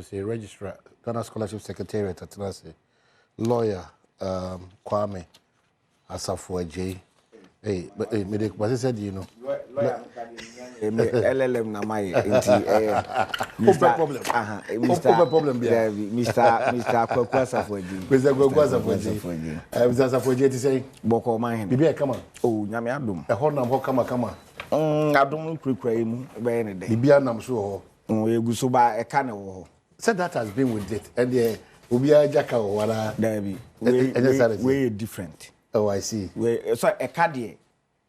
say Registrar, Ghana Scholarship Secretariat, lawyer, Kwaku Asafo Adjei. Hey, but I said, you know. LLM na my Mr. Problem. Mr. Problem. Mr. Kwaku Asafo Adjei. Mr. Kwaku Asafo Adjei. Mr. Asafo Adjei to say, Boko man. Bibi come on. Oh, nyame Adom. A honam ho kama. Adom kukura mu be ne de. Bibi anam so ho. Egu so ba e ka ne wo. Said that has been with it. And the Ubia Jaka or wala. Dabi. We different. Oh, I see. We so e ka de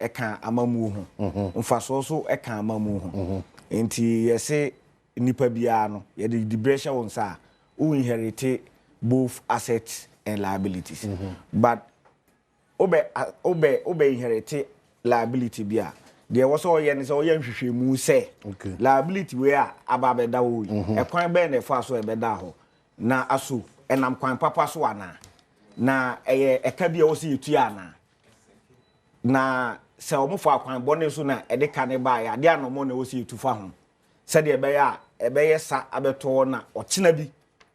e kan amamu ho. Mfaso so e kan amamu ho. Enti yese nipa bia no ye de debrecha won sa who inherit both assets and liabilities. But obe inherit liability bia. There was all yen so yen hwehwemu say liability we a ababeda wo yi e kwan be na fa so e beda ho na aso enam kwan papa so ana na eka bia wo se yetu ana na se o mo fa kwan bone so na e de ka ne ba ya de anomo na wo se yetu fa ho se de be ya e be yesa abeto na o kina bi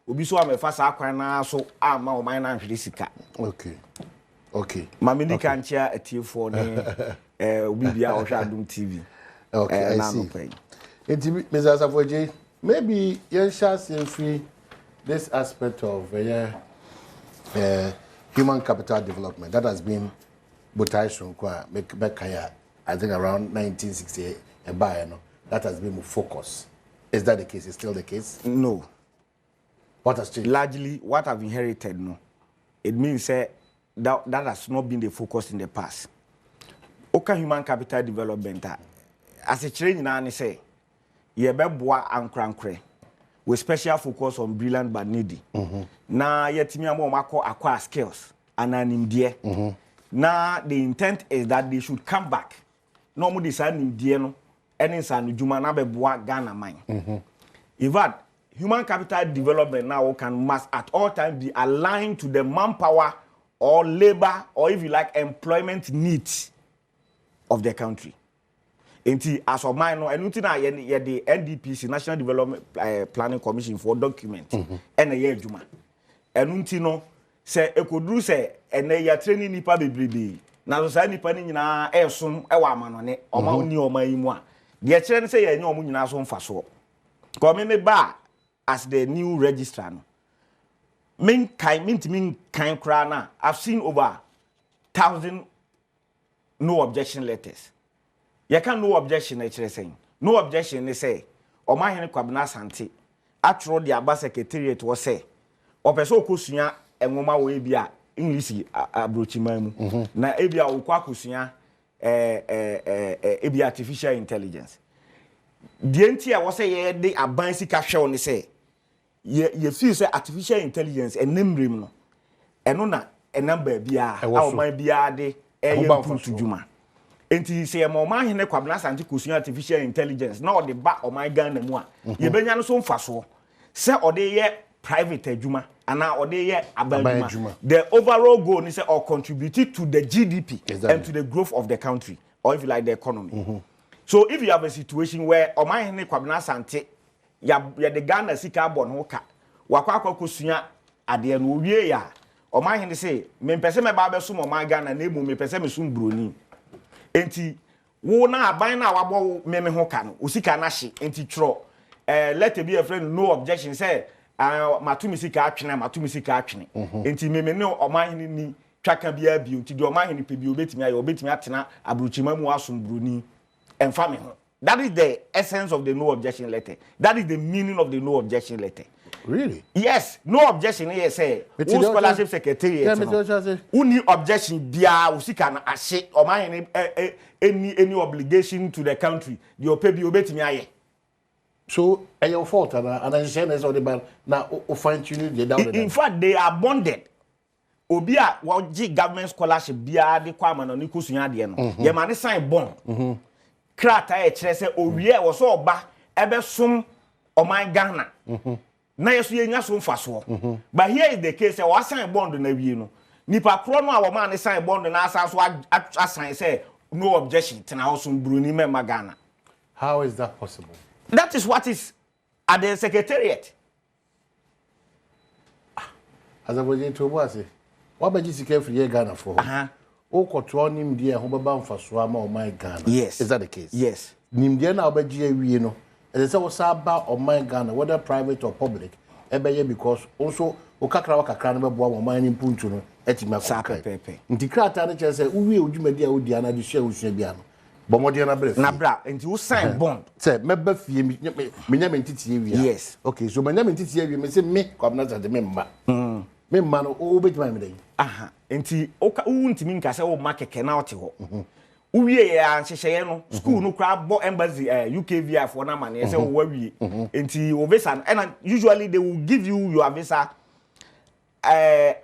obi so amefa sa kwan na so ama o man na hwere sika. Okay. Mami ka nchia atiefo ne Bibia or Adom TV. Okay, I see. Mr. Asafo Adjei, maybe you shall see free this aspect of human capital development that has been Butaisun Kwa Bekaya, I think around 1968, that has been focus. Is that the case? Is still the case? No. What has changed? Largely, what I've inherited, no. It means that has not been the focus in the past. Oka human capital development as a training na say ye be boa ankrankre with special focus on brilliant but needy. Na yetimi amako acquire skills and animdie. Na the intent is that they should come back. No mo decide nimdie no eni san djuma na be boa Ghana mine. In fact, human capital development now must at all times be aligned to the manpower or labor or if you like employment needs of the country. Enti as of mine no enuti na ye the NDPC National Development Planning Commission for document ene ye adwuma. Enuti no se ekoduru se ene ya training nipa bebrebe na so sa nipa ni nyina esom e wa amanone oma oni oma yi mu a de kire ne se ye nya omu nyina so mfaso. Come me ba as the new registrar no. Min kind kra na I've seen over 1,000 no objection letters. You can no objection actually saying. No objection they say. O ma hene kwabna asante. Atro the aba secretariat was say. O peso kosua enwoma wo ebia English abrochiman na ebia wo kwa kosua ebia artificial intelligence. Die ntia wo say ye de aban sika hwe ne say. Ye feel say artificial intelligence enemrem no. Eno na enamba bia awoma bia de improve juma. Enti se mo ma hene kwabna asante kosua artificial intelligence na o de ba o man Ghana mu a ye benya no so mfaso se o de ye private adwuma ana o de ye abadwuma. The overall goal is or contribute to the GDP and to the growth of the country or if you like the economy. So if you have a situation where o man hene kwabna asante ya de Ghana sika bon ho ka wakwa kosua ade no wie ya o man hene say me pese me ba be so mo man Ghana na emu me pese me so broni enti wo na aban na wabo me ho ka no osika na hye enti tro let be a friend no objection say matumi sika atwene enti me ne o man hene ni twaka bia bi enti de o man hene pe bi obetimi atena abrochima mu asom broni emfa me ho. That is the essence of the no objection letter. That is the meaning of the no objection letter. Really? Yes. No objection here say. Who scholarship secretariat? Who need objection? Bia usika na ashe. Or any obligation to the country. You pay bi obetimi aye. So, your fault and I say all the now fine tune the down. In fact, they are bonded. Obia waji government scholarship bia de kwama no ni kusunya de no. Ye ma ne sign bond. Krata e kire se owie wo so oba ebe som oman Ghana na yeso ye nya so mfaso but here is the case we sign bond na wie no nipa kro no a wo man sign bond na asa so assign say no objection tena ho som bruni memma Ghana. How is that possible? That is what is at the secretariat. Asafo Adjei to boss what be sika free Ghana for o koto nim dia ho beba mfaso ama o man Ghana yes is that the case yes nim dia na obaji awie no e say wo sa ba o man Ghana whether private or public e be ye because also o kakra no be boa o man nim puntu no etima sa pepe nti krata na che say uwie odwumadi a odi ana de hwe osua bia no bomodi na bref na bra nti wo sign bond say meba fie menya mentiti awie yes okay so menya mentiti awie me say me kwabna tade me mba me mma no o betima me dey aha nti wo ntimi nka se wo ma keke na ote ho uwie ya nhyehyeye no school no kra bo embassy UKVI for na man say wo wawie nti wo visa and usually they will give you your visa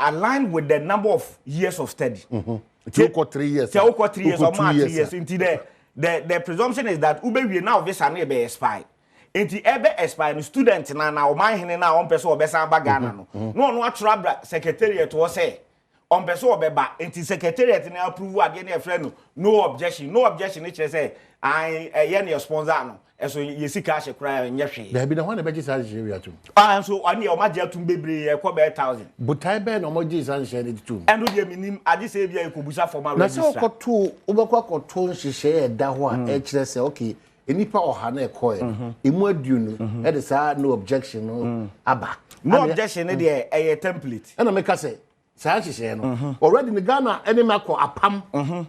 aligned with the number of years of study. You got 3 years. You got 3 years or more 3 years. Nti the presumption is that ube we now visa na be expire. Nti ebe expire student na o man hene na on person obesa ba Ghana no. No attra secretariat wo say on person obeba nti secretariat na approve ade na e friend no objection e say I ye na sponsor no. Eso yesika ahye kra nye hwe. There be the one be say share atu. So ani o ma je atum bebre e ko be 1000. But I be no mo je say share it too. Endo de minim ade say bia e ko busa formal register. Na say okoto obekwa koto nhyehyɛ e da ho a e kire say okay enipa oha na e ko e emu adu no e de say no objection no aba. No objection e de e template. E na make say saa hyehyɛ no already in Ghana any mako apam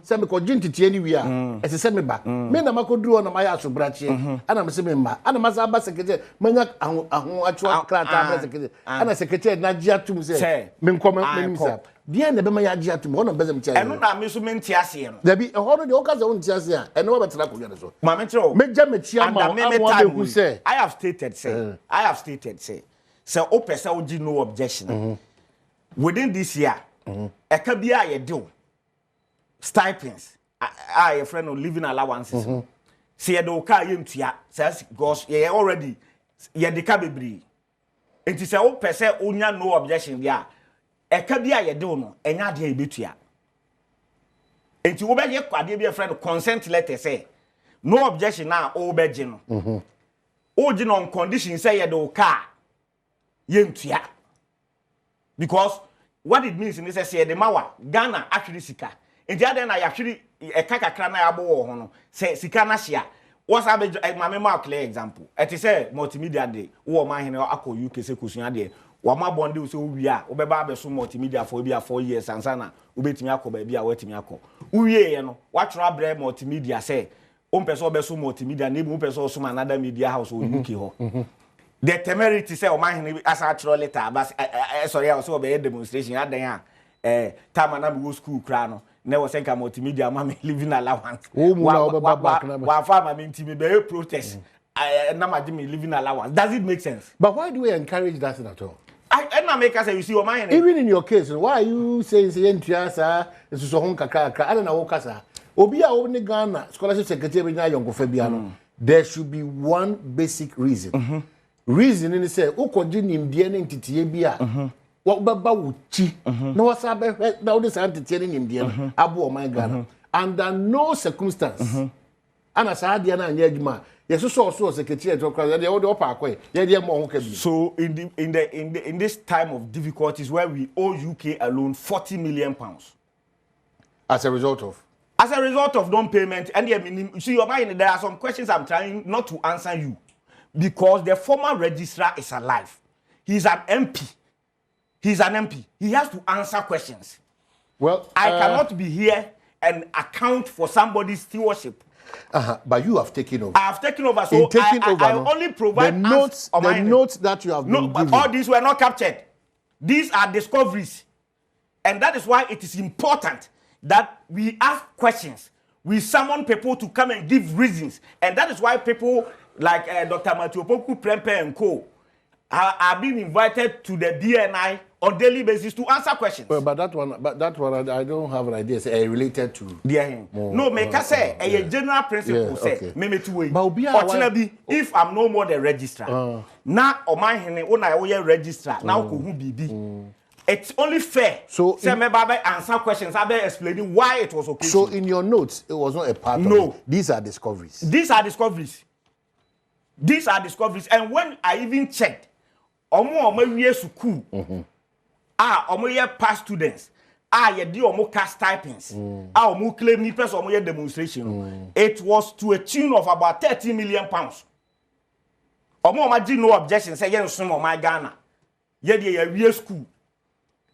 say me ko gintiti ani wi a ese say me ba me na mako duro na maya asobrache ana me say me mba ana masa ba secretary manya aho atwa krata ba secretary ana secretary na gia tum say me nkoma me nimsa dia na be maya gia tum ho na be them eno na me so me ntiase no da bi ho no de o ka say ntiase a eno ba betena ko yane so ma me kyerɛ me gya me chia ma awu say I have stated say o pesa o gi no objection within this year eka bia ye do stipends your friend no living allowances say ye do ka ye ntua say because ye already ye de ka bebri enti say o pese onya no objection bia eka bia ye do no enya de e betua enti wo be ye kwade bia friend consent letter say no objection na o be gi no o gi no on condition say ye do ka ye ntua. Because what it means in this say the mawa Ghana actually sika. In the other na actually e kakakra na abo wo ho no say sika na hia. What's my mema clear example. It is say multimedia day wo man hene akọ UK se kosua de. Wa ma bonde so wi a wo be ba be so multimedia for bia 4 years ansa na wo betimi akọ ba bia watimi akọ. Uwie ye no wa tro bre multimedia say o mpeso be so multimedia na ebu mpeso so another media house o UK ho. The temerity say o man as a troll letter but sorry I so be demonstration adan time na be school kra no na we say multimedia ma me living allowance wa fa ma me ntimi be protest na ma me living allowance. Does it make sense? But why do we encourage that at all? I na make us say you see o man even in your case why are you saying say ntuasa so hon kakaka I don't know kasa obi a o ni Ghana scholarship secretary na yonkofa bia no there should be one basic reason. Reason in say ukoji nimdie ne ntitiye bia wo baba wuchi na wasa be na wo de san ntitiye ne nimdie abo o my Ghana under no circumstance ana sa dia na anya adwuma yeso so secretary to kwa de wo de opa akwa ye de mo ho ka bi. So in this time of difficulties where we owe UK alone 40 million pounds as a result of non-payment and you see your mind there are some questions I'm trying not to answer you. Because the former registrar is alive. He's an MP. He has to answer questions. Well, I cannot be here and account for somebody's stewardship. But you have taken over. I have taken over. So I only provide the notes that you have been given. But all these were not captured. These are discoveries. And that is why it is important that we ask questions. We summon people to come and give reasons. And that is why people like Dr. Matthew Poku Prempe and Co. are being invited to the BNI on daily basis to answer questions. Well, but that one, I don't have an idea. Say related to. No, make us say a general principle. Say, me two way. If I'm no more the registrar, now or my hene, when I owe registrar, now who be. It's only fair. So say me answer questions. I be explaining why it was okay. So in your notes, it was not a part of it. These are discoveries. And when I even checked, omo we school, omo past students ye di omo cash stipends omo claim ni person omo demonstration it was to a tune of about 30 million pounds omo di no objection say ye nsom omo Ghana ye de ye wie school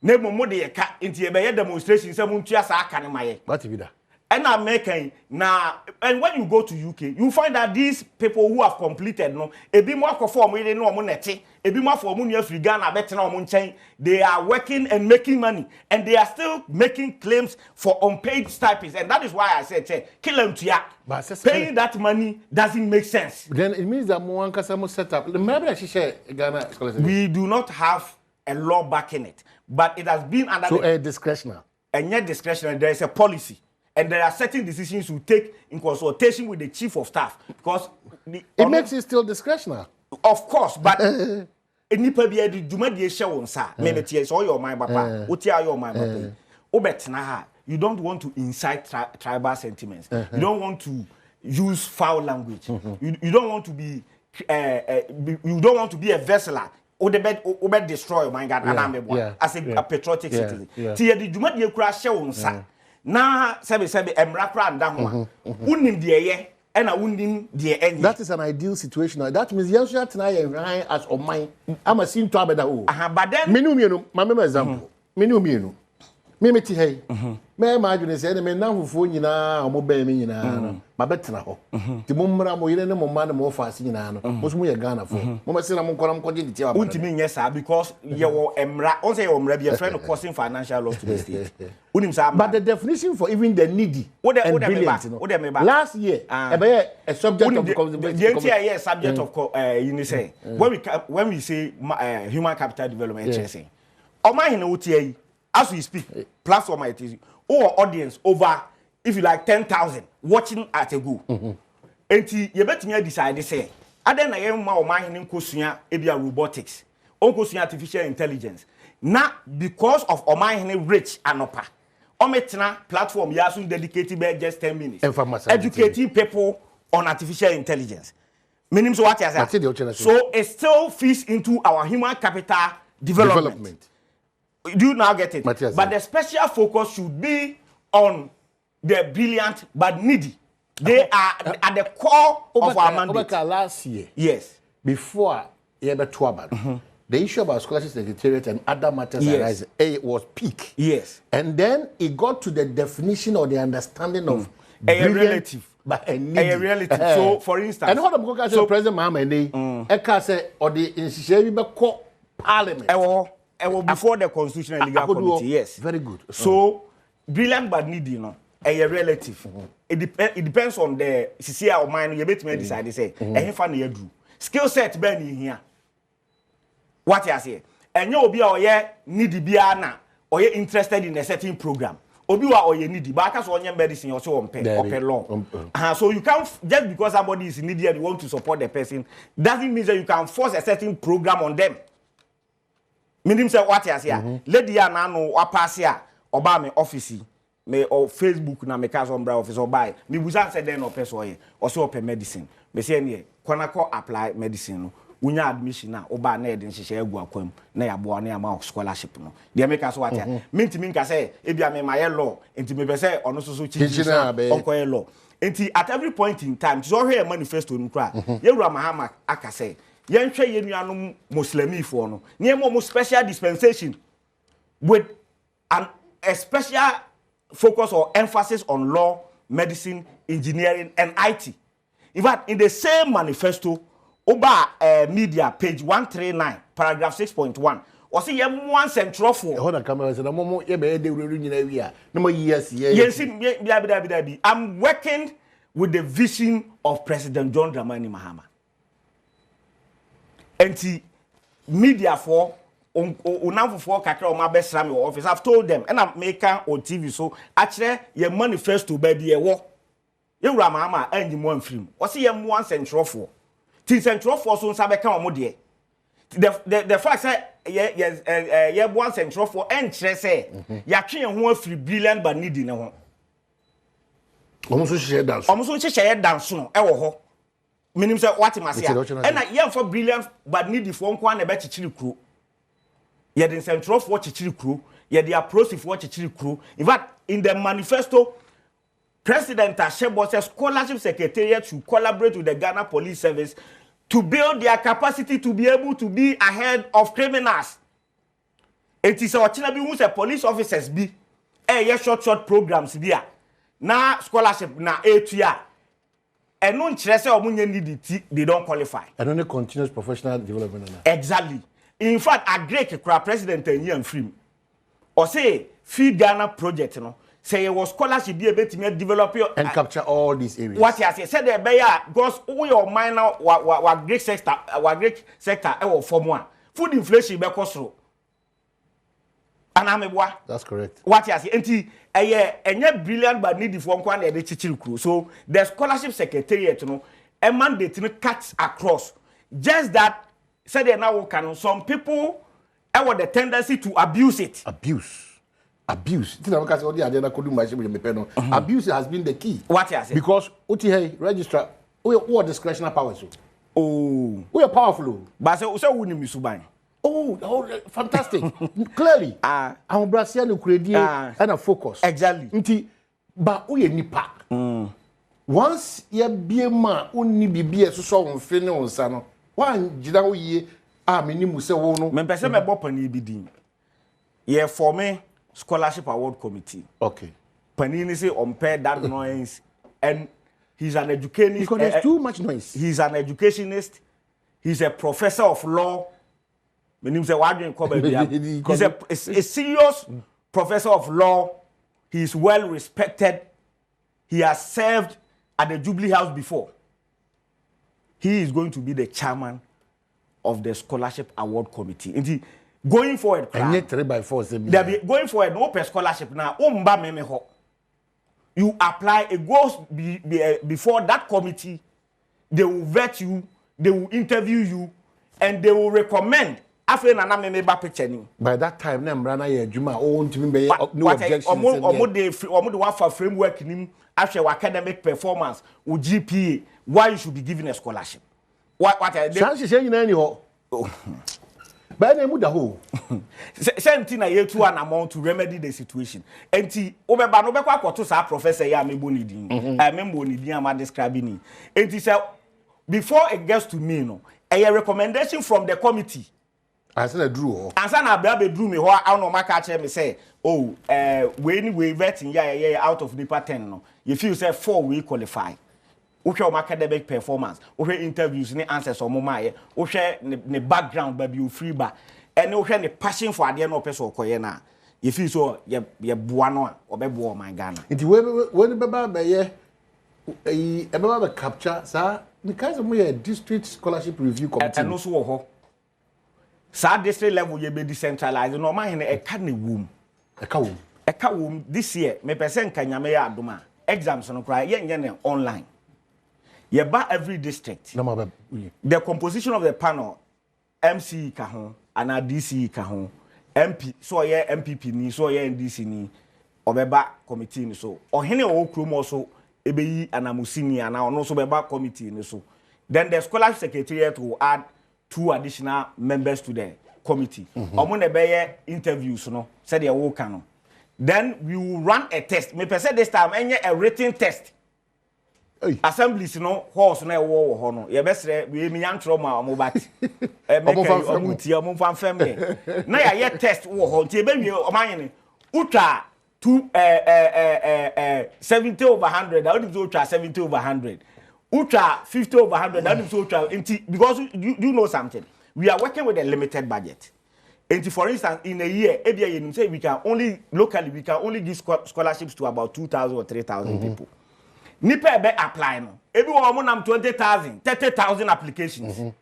na mo de ye ka enti ye be ye demonstration say mo ntua sa aka ne maye what be that and American now, and when you go to UK, you find that these people who have completed no, a bit more for me, no money, a bit more for money free Ghana, better now they are working and making money, and they are still making claims for unpaid stipends, and that is why I said, kill them to ya. Paying that money doesn't make sense. Then it means that more customer set up. Maybe I should share Ghana. We do not have a law backing it, but it has been under so discretionary. And yet discretionary, there is a policy. And there are certain decisions you take in consultation with the chief of staff because it makes it still discretionary. Of course, but nipa bi edi djuma die hye won sa me metie so your mind papa otia your mind papa obetna ha you don't want to incite tribal sentiments. You don't want to use foul language. You don't want to be you don't want to be a vessel obet destroy your mind as a patriotic citizen. Ti edi djuma die kura hye won sa na sebe emra kra nda ho unim de ye na unim de enye. That is an ideal situation. That means you should try as o mine am a sin to abeda o but then menu ma example menu me meti hey me imagine say me na fufuo nyina o mo ba me nyina no ma betena ho ti mo mra mo yire ne mo ma ne mo faase nyina no mo so mo ye Ghana fo mo ma sina mo nkora mo koje dite aba untimi nye sa because ye wo emra on say ye wo mra bi a friend causing financial loss to the state unim sa but the definition for even the needy and brilliant last year a subject of the conversation subject of you say when we say human capital development say o ma hin wo tie as we speak, platform it is our audience over, if you like, 10,000 watching at a go. And you bet me decide say, I then I am my mind in Kosuya, Ebia robotics, Onkosuya artificial intelligence. Now, because of Omahine rich and upper, Ometna platform Yasun dedicated by just 10 minutes. Educating people on artificial intelligence. Meaning so what I say. So it still feeds into our human capital development. Do you now get it? But the special focus should be on the brilliant but needy. They are at the core of our mandate. Last year, yes, before the issue about scholarship secretariat and other matters arising, it was peak. Yes, and then it got to the definition or the understanding of a relative. But a relative. So, for instance, and what I'm going to say, President Mahama, I say, or the institution parliament. Before the Constitutional and Legal Committee, yes. Very good. So, brilliant but needy, you know, a relative. It depends on the CCA or mine, you bet me decide, say, and if I do. Skill set, Benny here. What you say? And you will be our needy biana, or you're interested in a certain program. Obiwa or you needy, but as on your medicine, also on pay long. So you can't, just because somebody is needy and you want to support the person, doesn't mean that you can force a certain program on them. Meaning say what you say, lady ya na no wapa here oba me office me or Facebook na me cause ombra office or buy me busan say den no person ye or so open medicine me say ne kwana ko apply medicine no unya admission na oba na edin hihye agu akwam na ya boa na ya ma scholarship no de me cause what ya me nka say e bia me my law enti me be say ono so chichina onko law enti at every point in time so hwe manifesto no kra yewura Mahama aka say yenhwe yenuanom muslimi for no niemo special dispensation with a special focus or emphasis on law, medicine, engineering and IT. In fact, in the same manifesto oba media page 139 paragraph 6.1 or see one central for hold on camera say na momo ye be de wuru nyina wi a na mo yes I'm working with the vision of President John Dramani Mahama. Enti media for unamfo for kakra o ma besra me office. I've told them and I'm making on TV so actually your manifesto be be wo ye wura Mahama anyi mo amfrim o se ye mo one central for tin central for so nsa be kan o mo de the fact say ye one central for enchre say ya twe ho afri brilliant but needy ne ho omo so hye dance no e wo ho minim say what masia and na ye for brilliant but needy for nko na be chichiri kuro Ye the central for chichiri crew, ye the approach for chichiri crew. In fact, in the manifesto, President Ashebo says scholarship secretariat should collaborate with the Ghana Police Service to build their capacity to be able to be ahead of criminals. It is our children who say police officers be short programs there. Na scholarship na 8 year. And no interest or need they don't qualify. And only continuous professional development. Exactly. In fact, a great president and free. Or say Feed Ghana project, say it was scholarship be able to develop your and capture all these areas. What you said there be because all your minor what great sector form one. Food inflation be cost through. That's correct. What you say? Enti enye brilliant but need for one the chichiri crew. So the scholarship secretariat, a mandate cuts across. Just that said they now can some people have the tendency to abuse it. Abuse. Abuse has been the key. What you say? Because registrar, we are discretionary powers. Oh, we are powerful. But so we need to Oh, fantastic. Clearly, I'm Brazilian and a focus. Exactly. But we are nipa. Once you be a man, only be a so on finish on sano. One jida ye minimum se wono. Mpensenpensenmu bopani bidin. Ye for me scholarship award committee. Okay. Panini say unpair that noise, and he's an educationist. Because there's too much noise. He's an educationist. He's a professor of law. He's a serious professor of law. He's well respected. He has served at the Jubilee House before. He is going to be the chairman of the Scholarship Award Committee. And going forward, going forward, no per scholarship now. You apply, it goes before that committee. They will vet you, they will interview you, and they will recommend. After na me ba picture ni. By that time, na mbrana ye adwuma o ntimi be no objections. Omo one for framework nim after academic performance or GPA, why you should be given a scholarship. What chance say nyina ni ho. Ba na mu da ho. Senti na ye to an amount to remedy the situation. Enti obeba no be kwa akoto sa professor ya mebo ni din. Membo ni din am describing. Enti say before it gets to me a recommendation from the committee. I said I drew. Ansa na bra be drew me ho a no maka che me say we vetting ya out of the 10 no. You feel say 4 we qualify. Uhwe o academic performance, uhwe interviews ni answers o moma ye, uhwe ne background ba bi o free ba. And uhwe ne passion for ade na opeso okoye na. You feel so ye boa no a obebo my Ghana. Nti we beba be ye e beba be capture sa because we a district scholarship review committee. And also ho. Sa district level ye be decentralized no man e ka ne wom. E ka wom this year me person kan nyame ya adoma. Exams no cry ye ne online. Ye ba every district. The composition of the panel MC ka ho and DC ka ho. MP so ye MPP ni so ye NDC ni obeba committee ni so. Ohene o krom also ebeyi anamusini ana ono so beba committee ni so. Then the scholarship secretariat will add 2 additional members to the committee. Omo ne be interviews no said they will can. Then we will run a test. Me person this time enye a written test. Assemblies no horse na wo ho no. Ye besre we mi yantro ma omo bat. Omuti omo fan family. Na ya test wo ho nti e be wi omanyen ni. Utwa 70 over 100. That would be ultra 70 over 100. Ultra 50 over 100. That would be ultra because you know something. We are working with a limited budget. And for instance, in a year, you say we can only give scholarships to about 2,000 or 3,000 people. Nipa be apply no. Everyone am 20,000, 30,000 applications.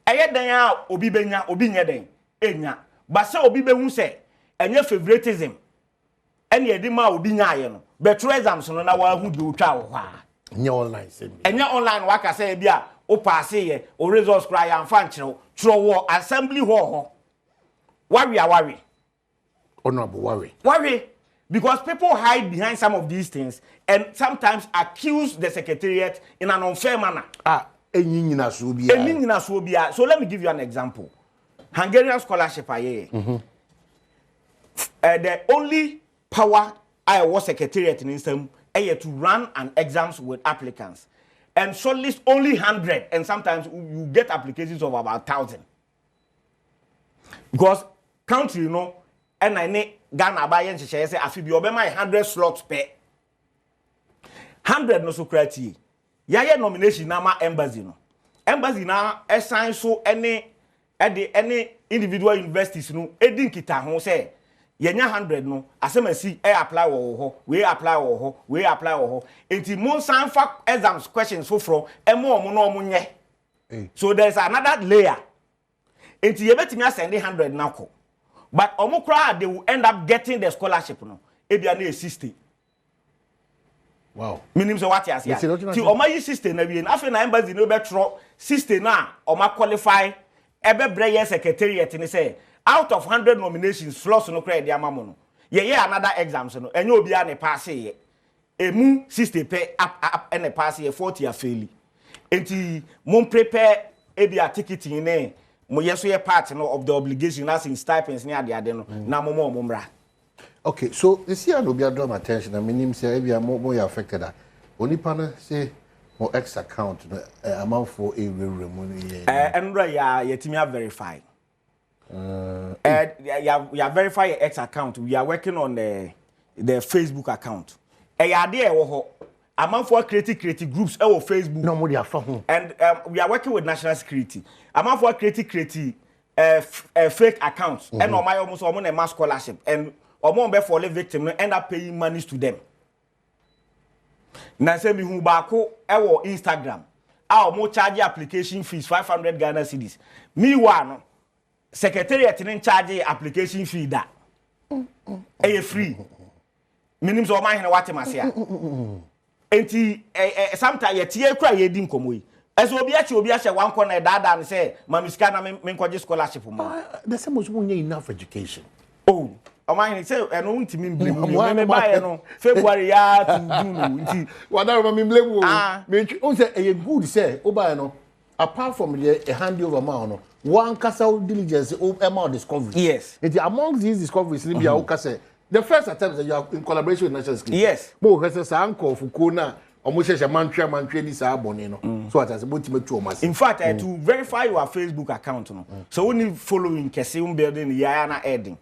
Eye den ya obi benya, obi nye den. Enya. But say obi be hu say enye favoritism. Ene edi ma obi nya aye no. Betro exams no na wa hu di otwa wo ha. Enye online say. Enye online wa ka say bia o pass ye, o results cry am fan kire. Tro wo assembly ho. Worry. Honorable worry. Because people hide behind some of these things and sometimes accuse the secretariat in an unfair manner. So let me give you an example. Hungarian scholarship aye. the only power I was secretariat in system to run an exams with applicants. And shortlist only 100, and sometimes you get applications of about 1,000. Because country, you know, and I need Ghana by and say, I feel be my 100 slots per 100 no so criteria. Yaya nomination nama embassy no. Embassy na assign so any individual universities no edin kita ho say yenya 100 no asemasi apply wo ho we apply wo ho we apply wo ho enti mon san fa exams questions so from emo no omo nye. So there's another layer. Enti yebetimi asend 100 na ko. But omo kra they will end up getting the scholarship no. Ebia na 60. Wow. Minim so what you say. Ti oma yi system na wie na afi na embassy no betro system na oma qualify ebe breye secretariat ni say out of 100 nominations slots no credit amamo no. Ye another exams no. Enye obi a ne pass ye. Emu 60 pay up and pass ye 40 a fail. Enti mon prepare ebi a ticket ni mo yeso ye part no of the obligation as in stipends ni ade no na mo mra. Okay, so this year no be draw my attention. I mean, him say if you are more affected that. Only partner say more X account amount for a money. And ya team verify. Ya verify your X account. We are working on the Facebook account. Ya there amount for creative groups on Facebook. No more phone. And we are working with national security. Amount for creative fake accounts. And on my almost a mass scholarship and omo be for the victim end up paying monies to them. Na say mi hu ba ko ewo Instagram. Omo charge application fees 500 Ghana cedis. Me no secretariat in charge application fee da. Free. Minimum so man what am say. Enti sometimes ye tie kra ye di nkomo yi. Eso obi a she wan corner dada and say mamiska na me nkoje scholarship mo. The same was when enough education. Oh, I say, I don't want to mean blame. You buy no February ya to June. What I remember blame. Me on say a good say. Oba no. Apart from the handover amount, one castle diligence amount discovery. Yes. It amongst these discoveries, Libya Okase. The first attempt that you are in collaboration with national security. Yes. Bo has a uncle for Kona. Almost a mantra this abonino. So as a motivator. In fact, to verify your Facebook account, so only following Kesium building Yana Edding.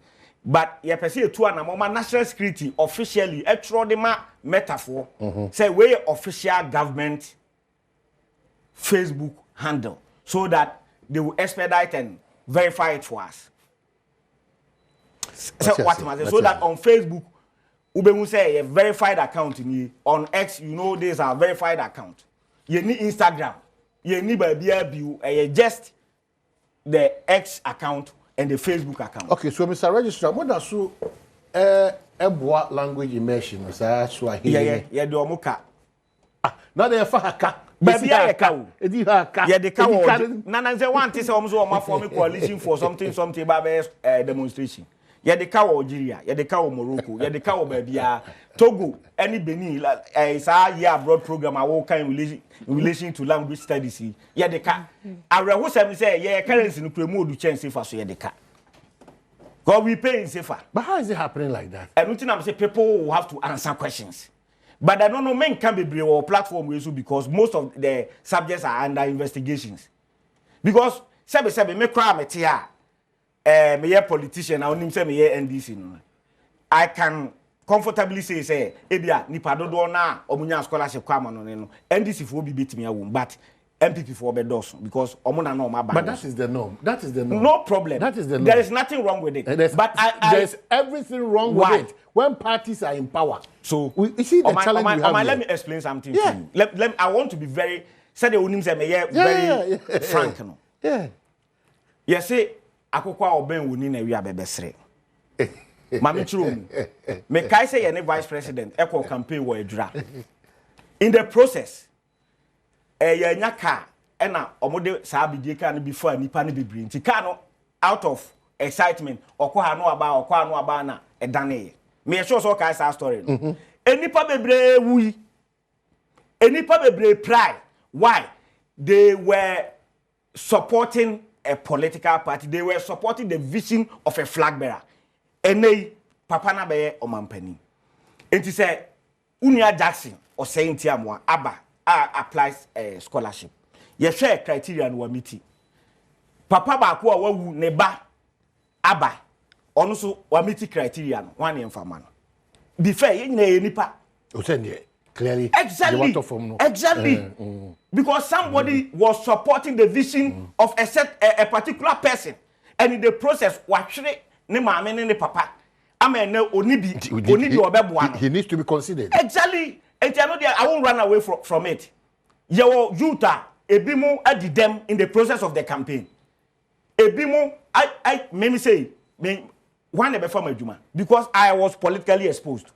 But you perceive to an amount national security officially a trodema metaphor say we official government Facebook handle so that they will expedite and verify it for us. So what so that on Facebook we say a verified account in on X, you know, there's a verified account. You need Instagram, you need by just the X account and the Facebook account. Okay, so Mr. Registrar, what does so what language immersion is that Swahili? Yeah, do omuka. Not the fahaka. Baby, I cow. Yeah, the cow. Nana, they want to say almost my former coalition for something about demonstration. Yeah, the cow Algeria, yeah, the cow Morocco, yeah, the cow baby, Togo, any Benin, it's a year abroad program. I will kind in relation to language studies. Yeah, the car. I will say, yeah, currency no promote the chance safer, so yeah, the car. God, we pay in safer. But how is it happening like that? And nothing I'm saying, people will have to answer questions. But I don't know, men can be brave or platform because most of the subjects are under investigations. Because, me cry, me tia. Me a politician, I only say me a NDC. No. I can comfortably say, Ebia, ni padodo na omunya scholarship kwama no. NDC for be beat me a womb, but MPP for be dos because omuna no ma. But that is the norm. That is the norm. No problem. That is the norm. There is nothing wrong with it. But there's everything wrong with it when parties are in power. So you see the challenge we have. Let me explain something to you. Let I want to be very. Say the unim say me very frank no. Yeah. You see. Akokwa oben woni na wi abebesre mame chiro me kai say ye vice president equal campaign wo adura in the process ye nya car e na omode saa bidie car no before nipa no bebre nti car no out of excitement okwa no aba na edane me sure so kai saa story no enipa bebre wui enipa bebre pride why they were supporting a political party. They were supporting the vision of a flag bearer. And they papa na be omampani enti say Unia Jackson or saying Tiamwa Abba applies scholarship. Ye share criteria and wamiti. Papa ba kwa wawu neba Abba also wamiti criterion one in faman. Be fair, ye nipa. Clearly, exactly. Because somebody was supporting the vision of a particular person, and in the process, watch it, ne mama ne papa. He needs to be considered. Exactly. And I won't run away from it. Your Utah, Ebimu at them in the process of the campaign. Ebimu, I maybe say, one before my Juma, because I was politically exposed.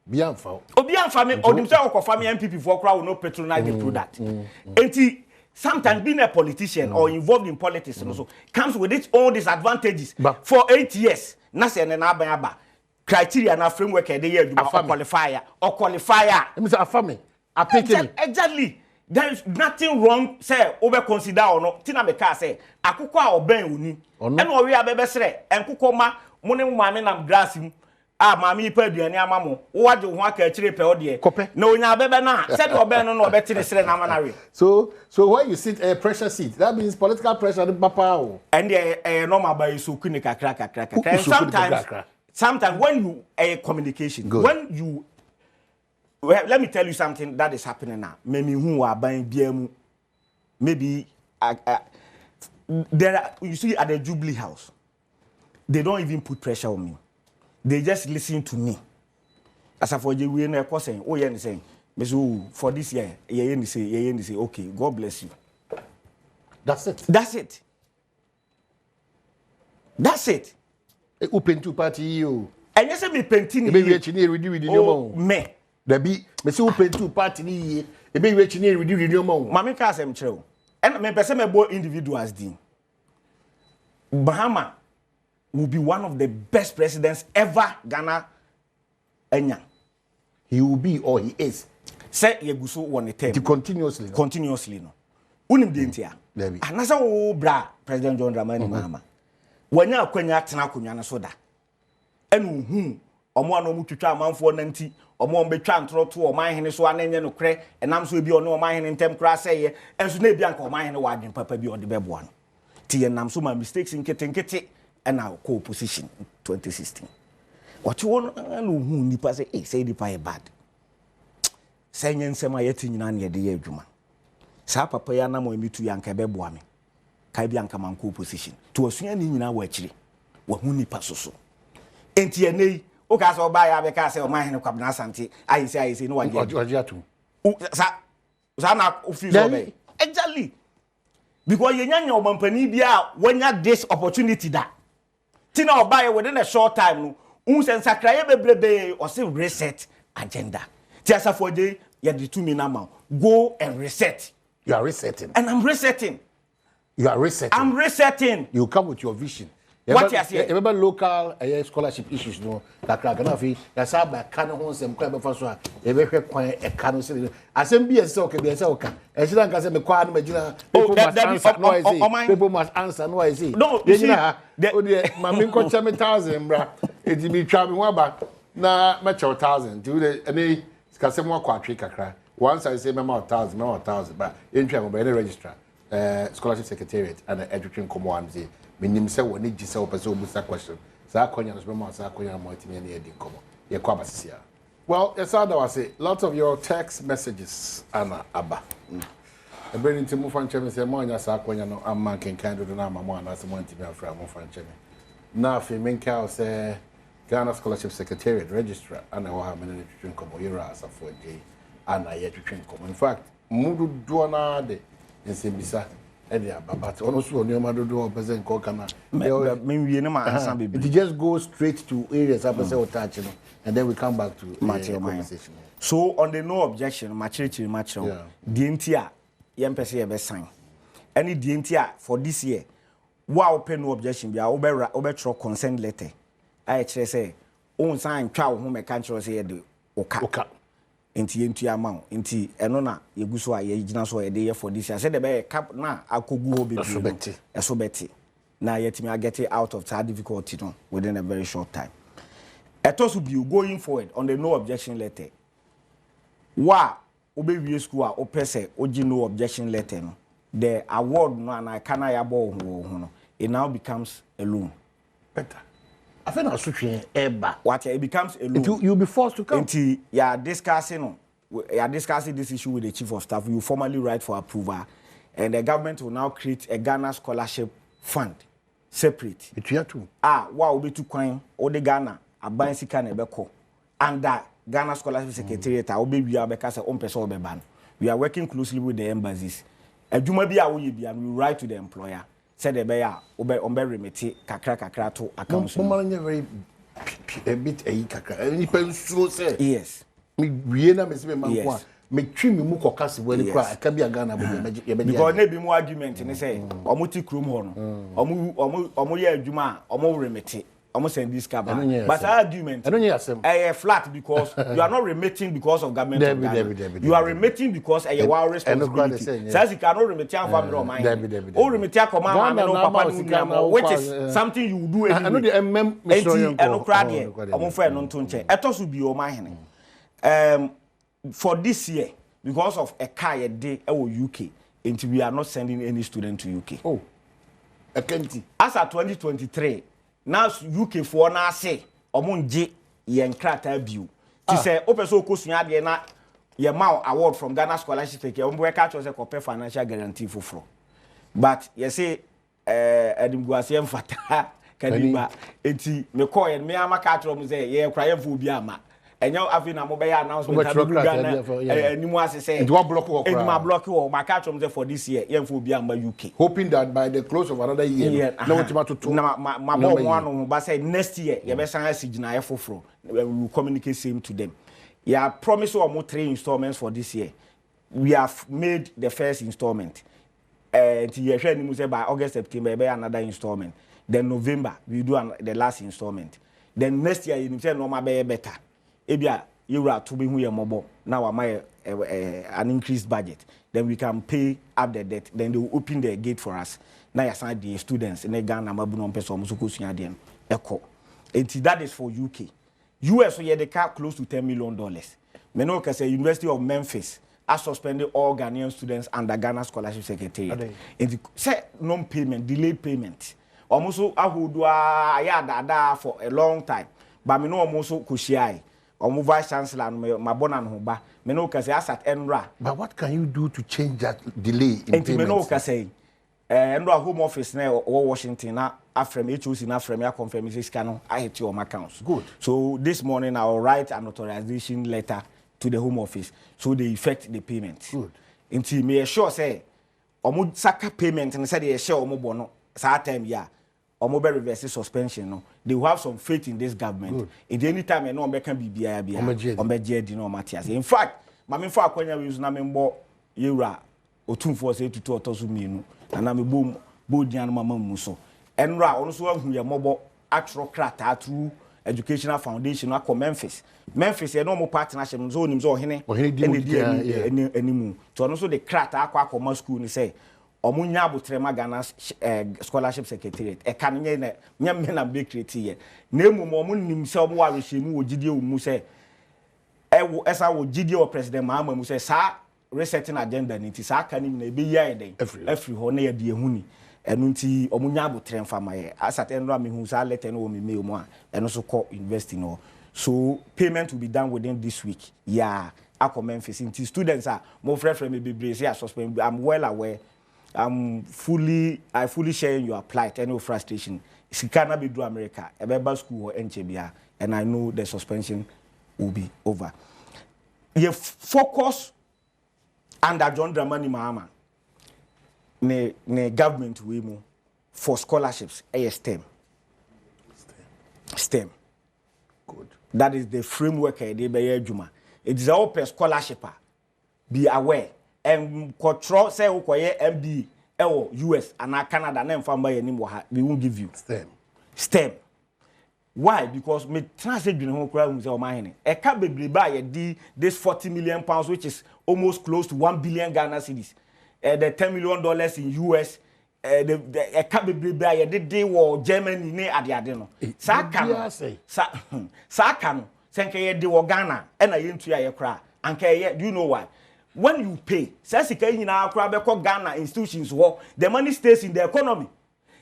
Bianfa. Obianfa, or himself or family MPP for crowd no patronize the product. And sometimes being a politician or involved in politics also comes with its own disadvantages. But for 8 years. Nasa and Abba criteria na framework they year qualifier. Exactly. There is nothing wrong, say, over consider or not. Tina Meka say, Akuka or Ben uni. And we are bebesre, and Kukoma, Money Mammy and Grassim. Mammy Perdian Yamamo, what do you want to trip or dear? No, now, Bebana, said or Ben or better than So when you sit a pressure seat, that means political pressure and papa. And a normal by Sukunika cracker. Sometimes when you a communication, when you let me tell you something that is happening now. Maybe who are buying BM, maybe there are, you see at the Jubilee House, they don't even put pressure on me. They just listen to me. As for you, we are saying, oh, yeah, saying, for this year, you say, okay, God bless you. That's it. That's it. Open to party you. And yes, me painting. Maybe you me. There be, Miss Open to party ye. Maybe you renew your mom. Mammy Casem Chow. And me person both individuals, Dean. Bahama will be one of the best presidents ever Ghana. Enya. He will be or he is. Say Yeguso one term. Continuously no. Unim dientia. Anasa o bra President John Dramani Mahama. Wanya kwanya tena kunya na soda. Enu hu omo anu mu twitwa amanfo nanti omo mbetwa ntro to o manhene so anenye no kre enam so bi ono o manhene ntem kra seye enso na bia nka o manhene wadwen papa bi ode beboa no. Ti enam so ma mistakes nkete and our co-opposition 2016. What you want to who nipa say, say the pie bad. Saying sema yeti nyina na de adwuma. Sa papa ya na mo emitu ya nka beboa me. Kai bia nka man co-opposition. To asua ni nyina wa akire. Wa hu nipa soso. Enti enei, o ka so ba ya be ka say o man hene kwabna asante. Ayi say no wa je. Ojiatu. Sa na office obey. Exactly. Because yenya obampani bia wanya this opportunity that Tina Obaye within a short time, no, Unsensakraye bebrebe or say reset agenda. Tiasa for day, you have the 2 minutes now. Go and reset. You are resetting. And I'm resetting. You are resetting. I'm resetting. You come with your vision. What you say? Remember local scholarship issues, no? Kakra that's how by Kano homes and Crab for so. A very quiet a Kano city. As MB as so can be a soca. As long as I'm a quiet Majina, people must answer noisy. No, my main coach 7,000, bra. It be traveling one back. Na much 1,000. Do the any Scasemo quadri kakra. Once I say, Mamma 1,000, but in travel by the registrar, scholarship secretariat, and the education command. Minim say woni gise opese obusa question sa akonya no bema sa akonya mo timi na edi komo ye kwa basisia. Well, yes I was say lots of your text messages ana aba e bring into mu fanche say mo anya sa akonya no amma kenkan do na amma mo ana se mo timi afra mo fanche me na fe menka say Ghana Scholarship Secretariat Registrar ana wa ha menene twetwen komo Kwaku Asafo Adjei ana ye twetwen komo. In fact mudu do na de nsebisa it just goes straight to areas and then we come back to conversation. So on the no objection, DNTR, YMPC sign. Any DNTR for this year, wow, pay no objection, be over consent letter. I say, own sign, cow, whom a country say, okay. Inti amount inti enona yeguso a yegina so e dey for this year say the be cap na akogu obi so beti na yetimi get out of that difficulty no within a very short time Etos will be going forward on the no objection letter. Wa obe school a opese oji no objection letter no. The award no and I can yabo it now becomes a loan. Better. I think I'll switch eba. What it becomes a loan. You'll be forced to come. Until you are discussing this issue with the chief of staff. You formally write for approval, and the government will now create a Ghana scholarship fund separate. It's here too. What will be to coin or the Ghana a bicycle and beko and that Ghana Scholarship Secretariat will be because on person ban. We are working closely with the embassies. A Jumabi and we write to the employer. Said the bear obe remedy kakra to account. Very a bit a kakra. Any person say yes. Me na me me twi me mu kokase we ni kwa aka bia Ghana be because na bi mu argument ni say omuti krom ho no omu ye adwuma omu remedy omu send this cab but argument a flat because you are not remitting because of government of Ghana. You are remitting because a your responsibility says you cannot remit am family or mine o remit akoma no papa no which is something you do anyway. I know the enti eno kra de omu fa no nto nche etoso bi o mahene for this year, because of a car a day UK, until we are not sending any student to UK. Oh, a canty. As at 2023, now UK for now say, Omonji yen crata view. To say, Opeso Kusunya Diana, your mount award from Ghana Scholarship, we catch us a copy financial guarantee for flow. But you say, Adam Guasian Fata, Kadiba, eti me call and me ama catch say, yeah, cry for Biama. And you have been a mobile announcement anymore say it won't block it my block or my catch for this year for UK. Hoping that by the close of another year, no to my one but say next year you better sign for we will communicate same to them. Yeah, promise or 3 installments for this year. We have made the first installment. By August, September, another installment. Then November we do the last installment. Then next year you say no be better. Ebia you are to be who mobile now am I an increased budget, then we can pay up the debt, then they will open the gate for us. Now you assign the students in the Ghana mabuno person musukusunya dem echo. And that is for UK. US so the car close to $10 million. Meno can say University of Memphis has suspended all Ghanaian students under Ghana Scholarship Secretariat. And say non-payment, delayed payment. Almost ahudwa ya for a long time. But me no almost kushiai. Or vice chancellor my bonan hoba menoka say asat enra. But what can you do to change that delay in payments? Menoka say enra home office na or Washington na afrem HOC na afrem ya confirm say scan I hit your accounts. Good. So this morning I will write an authorization letter to the home office so they effect the payment. Good. Until me sure say omo saka payment and say they share omo bono sa time ya omo be reverse suspension no. They will have some faith in this government. In any time, I know I can be no Matthias. In fact, my main for Akwanya use na member Yura or 248 to 2 million. And I'm a boom, Bodian Mamma Muso. And Ra also who your mobile actual crater through educational foundation or Memphis. Memphis, a normal partnership zone or Hene anymore. So also the crater aqua school say. Omunya butrema Ghana Scholarship Secretariat e kan nye na bakery tie na emu mo nim se omo wa rehemu ogidie omu se ewo esa wo gidie o president Mahama mu se sa resetting agenda ni ti sa kan na ebe ya eden every ho na ye de ehuni enu nti omunya butrem fama ye asat enro amehu sa letter no me mail mu a eno so call university no so payment will be done within this week yeah akọ Memphis nti students are mo frɛ me bebre say suspend. I'm well aware. I fully share your plight and your frustration. If you cannot be do America, a better school or NCBA, and I know the suspension will be over. You focus under John Dramani Mahama, ne government we move for scholarships. STEM. Good. That is the framework. It is all per scholarship. Be aware. Control say ukoye MD US and Canada na mfamba ye nim ha we won't give you STEM. Why? Because me translate dwene ho kura hu say o mahene e ka bebre ba ye di this 40 million pounds which is almost close to 1 billion Ghana cedis. The $10 million in US the Cabibra, you did war Germany near Adiade no. Sakano, Sakano, Sanke de Wagana, and I into your cry. And do you know why? When you pay, Sassika in our Crabecco Ghana institutions war, the money stays in the economy.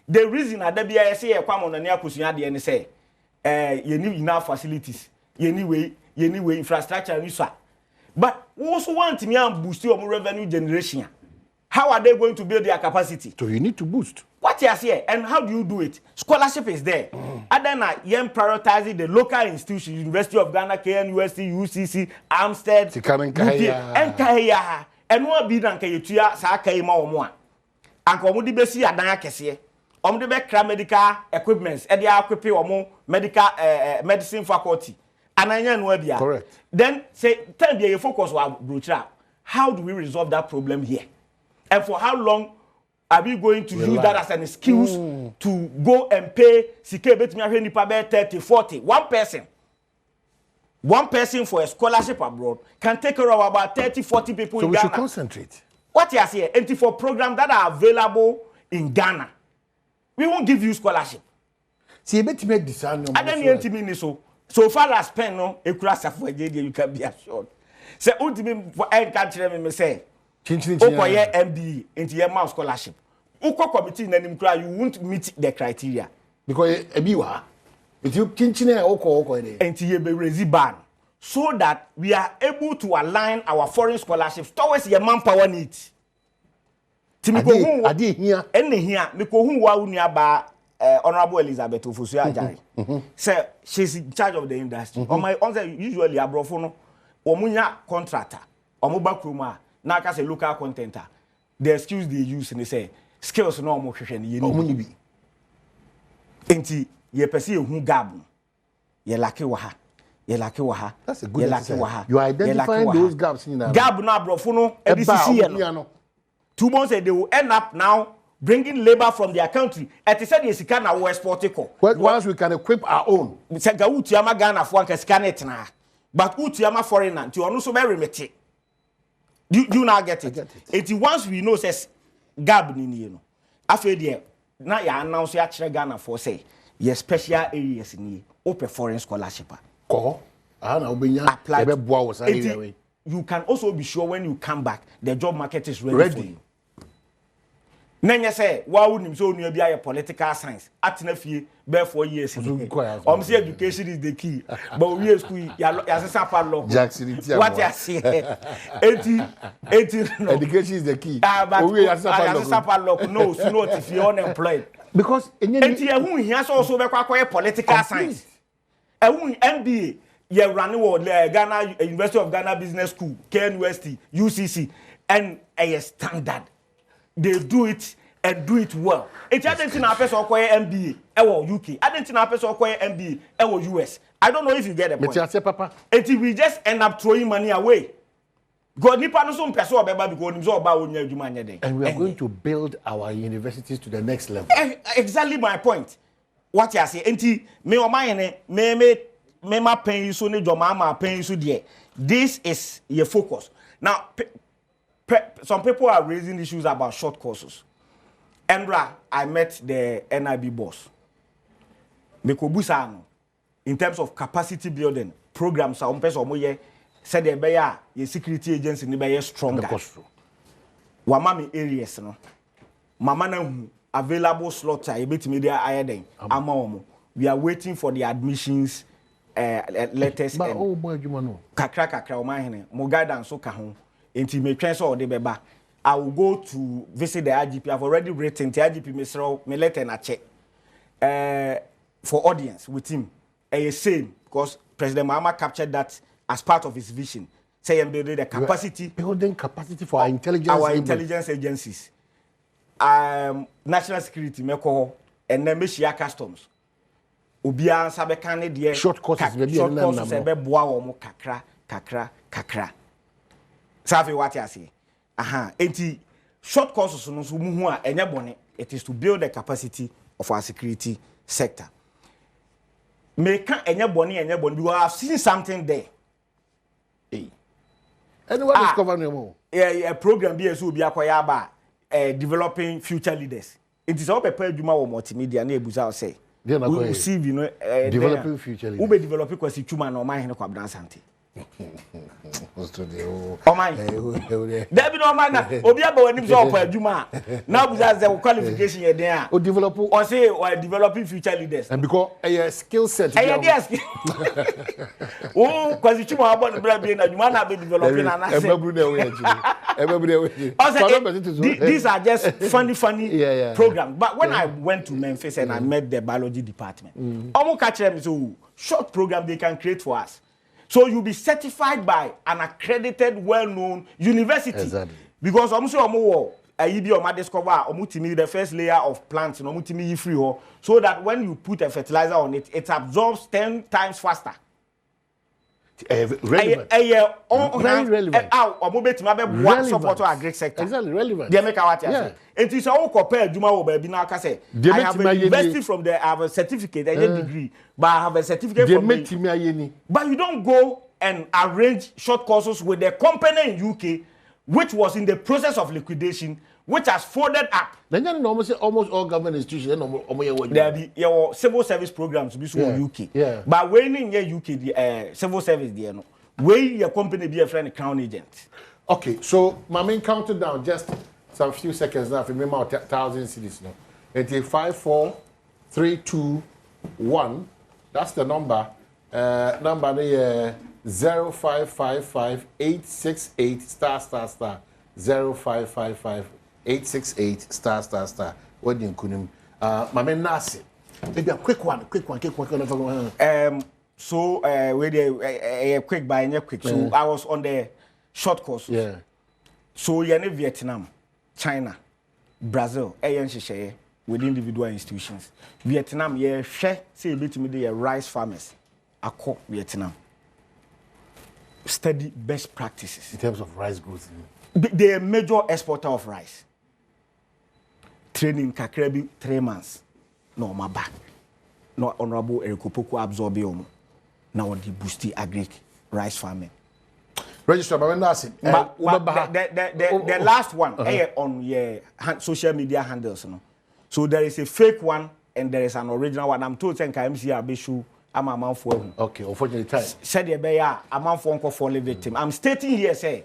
The reason that the BISA come on the near Kusiadi and say, you need enough facilities, anyway, infrastructure, and you but we also want to boost your revenue generation. How are they going to build their capacity? So you need to boost. What you say, and how do you do it? Scholarship is there. And then you prioritizing the local institutions, University of Ghana, KNUST, UCC, Amstead, NKHA, and what be done? Kayutia, Sakaima or more. And Komudi Bessi Adana Kessie, the back medical equipments, and the equipping or more medical medicine faculty. And I know correct. Then say, tell me your focus was brutal. How do we resolve that problem here? And for how long are we going to use that as an excuse to go and pay CK 30, 40? One person for a scholarship abroad can take care of about 30, 40 people in Ghana. So we should concentrate. What you say? And for programs that are available in Ghana, we won't give you scholarship. See, bet me design. I don't need so far as pen no, you can be assured. Say ultimate for country me say. Okoye MBE into your mouse scholarship. Uko committee na nim you won't meet the criteria. Because ebiwa. If you kinchine oko there. Into ye be ban. So that we are able to align our foreign scholarships towards your manpower needs. Adi here. Ene here me ko hu wa unia ba Honorable Elizabeth Ofosu Adjei. Say she's in charge of the industry. On my usually abrofo no omunya contractor. Omoba kroma na ka say local contenter. The excuse they use and they say skills no mo hwehwe ne ye ni bi. Enti ye pese hu gap. Ye lake wa ha. Ye lake wa ha. That's a good exercise. You are identifying those gaps in gap na abrofo no edisi no. 2 months they will end up now bringing labor from their country. At the same time, na we export it. Once we can equip our own. Say ga utiama Ghana for an scanet na. But utiama foreigner, you also very remete. You now get it. It once we know says gab ni ni no. After there, na ya announce ya kire Ghana for say your special areas ni open foreign scholarship. Ko. Na obenya ebe boa wo say anyway. You can also be sure when you come back the job market is ready. For you. Nanya say wa wonim so nua bia political science atena fie be 4 years say education is the key but we school ya sesa padlock what you say 80 no. Education is the key we ya sesa padlock no so not if you unemployed because enti ehun hia so also be kwakwa political science ehun MBA ye run wo Ghana University of Ghana Business School KNUST UCC and a standard. They do it and do it well. It's identity na person acquire MBA ewo UK. Identity na person acquire MBA ewo US. I don't know if you get the point. But you say papa. Until we just end up throwing money away. God nipa no so person obeba because him so oba onya adwuma nya den. And we are going to build our universities to the next level. Exactly my point. What you say? Until me o man me ma pen you so ne joma ma pen you so there. This is your focus. Now some people are raising issues about short courses. Endra, I met the NIB boss. In terms of capacity building, programs are said the security agency ni stronger. Wamami areas no. Mama na available slots are media ayeden. We are waiting for the admissions letters. But oh boy, you know. Kakra mo guidance so ka ho. Enti me twen so de beba. I will go to visit the IGP. I've already written the IGP me letter na check for audience with him. Same because President Mahama captured that as part of his vision. Say building the capacity, building capacity for our intelligence agencies, national security, and then Meshia customs. Ubia sabe kane de short courses ebe boa wo mo kakra. Safi what you say? Enti short courses no so mu hu a enye bone. It is to build the capacity of our security sector. Make enye bone because I've seen something there. Hey. Anyone discover no more? Yeah, program be so be akoya ba developing future leaders. It is all paper adwuma wo multimedia na ebuza say. We see you know developing future leaders. We be developing kwasi chuma na oman he kwa Abdan Asante. Oman. There be no man na obi aba wani so kwa adwuma na buza say qualification ye den a. O develop or say we developing future leaders. And because a skill set. Oh, kwasi chuma abo na bra bi na adwuma na be developing na na say. These are just funny programs. But when I went to Memphis and I met the biology department, almost catch them so short program they can create for us. So you'll be certified by an accredited, well-known university. Exactly. Because I discover the first layer of plants, so that when you put a fertilizer on it, it absorbs 10 times faster. Relevant. Very relevant. Support our agri sector. Exactly, relevant. They make our it is all compared to my baby now. I have a university from there, I have a certificate, a degree, but I have a certificate from me. But you don't go and arrange short courses with the company in UK, which was in the process of liquidation, which has folded up. Then almost all government institutions there be your civil service programs to be so UK. Yeah. But when in your UK the civil service there no, where your company be a friend crown agent. Okay, so my main counted down just some few seconds now. Remember 1,000 cities now. 5, 4, 3, 2, 1. That's the number. Number the 0555 868 star star star 0555 868 star star star. What do you couldn't? My man Nasi. Maybe a quick one. So with a quick by and quick. So I was on the short course. Yeah. So you're in Vietnam, China, Brazil, with individual institutions. Vietnam, yeah, share say a bit me the rice farmers. I call Vietnam. Study best practices in terms of rice growth. They are a major exporter of rice. Training Kakrebi 3 months. No, my back. No honorable Erikopoku absorb you. Now the boosty agri rice farming. Register, but when that's it. The last one on social media handles. No? So there is a fake one and there is an original one. I'm told KMC Abishu. I'm a man for him. Okay, unfortunately, time. Said the bear, a man for fallen victim. I'm stating here, say,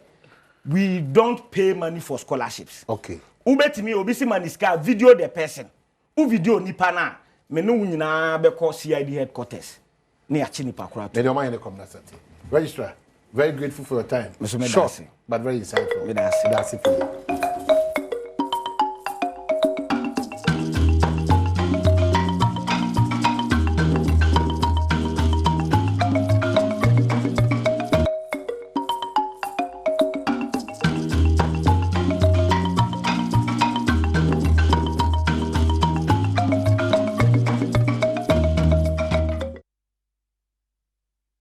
we don't pay money for scholarships. Okay. Ubeti me obisi maniska video the person. U video nipa na me no nyina be call CID headquarters. Ne achi nipa kura. Me dey mind come that. Registrar, very grateful for your time. Short, but very insightful. That's it for you.